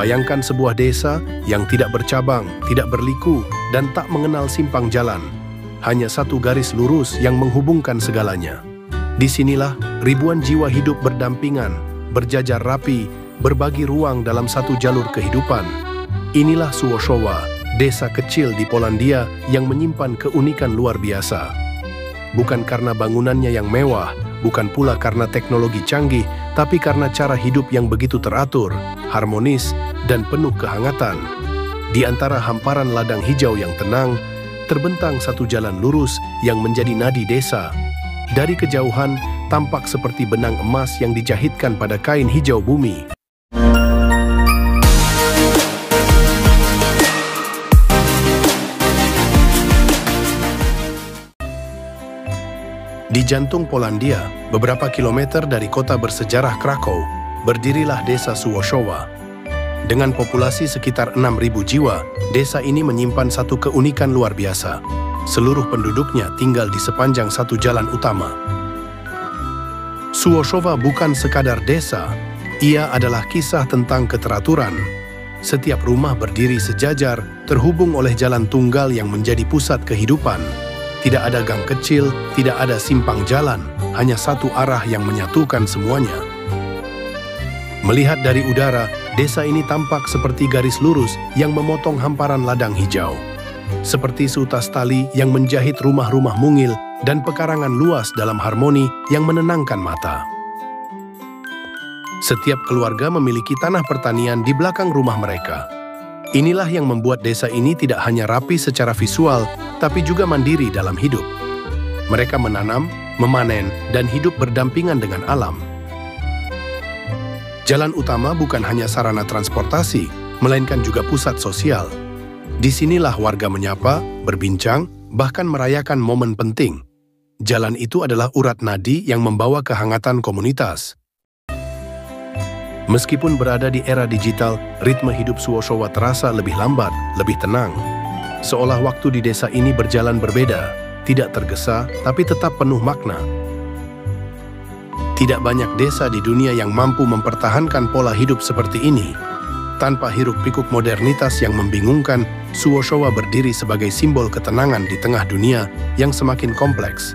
Bayangkan sebuah desa yang tidak bercabang, tidak berliku, dan tak mengenal simpang jalan. Hanya satu garis lurus yang menghubungkan segalanya. Disinilah ribuan jiwa hidup berdampingan, berjajar rapi, berbagi ruang dalam satu jalur kehidupan. Inilah Suwoszowa, desa kecil di Polandia yang menyimpan keunikan luar biasa. Bukan karena bangunannya yang mewah, bukan pula karena teknologi canggih, tapi karena cara hidup yang begitu teratur, harmonis, dan penuh kehangatan. Di antara hamparan ladang hijau yang tenang, terbentang satu jalan lurus yang menjadi nadi desa. Dari kejauhan, tampak seperti benang emas yang dijahitkan pada kain hijau bumi. Di jantung Polandia, beberapa kilometer dari kota bersejarah Krakow, berdirilah desa Suwoszowa. Dengan populasi sekitar 6.000 jiwa, desa ini menyimpan satu keunikan luar biasa. Seluruh penduduknya tinggal di sepanjang satu jalan utama. Suwoszowa bukan sekadar desa, ia adalah kisah tentang keteraturan. Setiap rumah berdiri sejajar, terhubung oleh jalan tunggal yang menjadi pusat kehidupan. Tidak ada gang kecil, tidak ada simpang jalan, hanya satu arah yang menyatukan semuanya. Melihat dari udara, desa ini tampak seperti garis lurus yang memotong hamparan ladang hijau. Seperti seutas tali yang menjahit rumah-rumah mungil dan pekarangan luas dalam harmoni yang menenangkan mata. Setiap keluarga memiliki tanah pertanian di belakang rumah mereka. Inilah yang membuat desa ini tidak hanya rapi secara visual, tapi juga mandiri dalam hidup. Mereka menanam, memanen, dan hidup berdampingan dengan alam. Jalan utama bukan hanya sarana transportasi, melainkan juga pusat sosial. Disinilah warga menyapa, berbincang, bahkan merayakan momen penting. Jalan itu adalah urat nadi yang membawa kehangatan komunitas. Meskipun berada di era digital, ritme hidup Suwoszowa terasa lebih lambat, lebih tenang. Seolah waktu di desa ini berjalan berbeda, tidak tergesa, tapi tetap penuh makna. Tidak banyak desa di dunia yang mampu mempertahankan pola hidup seperti ini. Tanpa hiruk-pikuk modernitas yang membingungkan, Suwoszowa berdiri sebagai simbol ketenangan di tengah dunia yang semakin kompleks.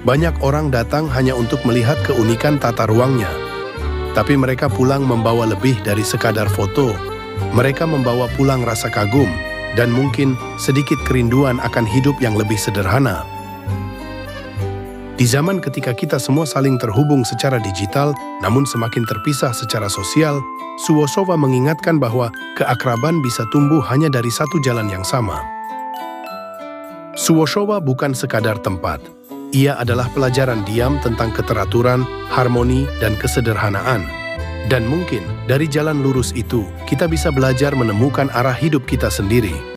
Banyak orang datang hanya untuk melihat keunikan tata ruangnya. Tapi mereka pulang membawa lebih dari sekadar foto. Mereka membawa pulang rasa kagum dan mungkin sedikit kerinduan akan hidup yang lebih sederhana. Di zaman ketika kita semua saling terhubung secara digital, namun semakin terpisah secara sosial, Suwoszowa mengingatkan bahwa keakraban bisa tumbuh hanya dari satu jalan yang sama. Suwoszowa bukan sekadar tempat. Ia adalah pelajaran diam tentang keteraturan, harmoni, dan kesederhanaan. Dan mungkin dari jalan lurus itu, kita bisa belajar menemukan arah hidup kita sendiri.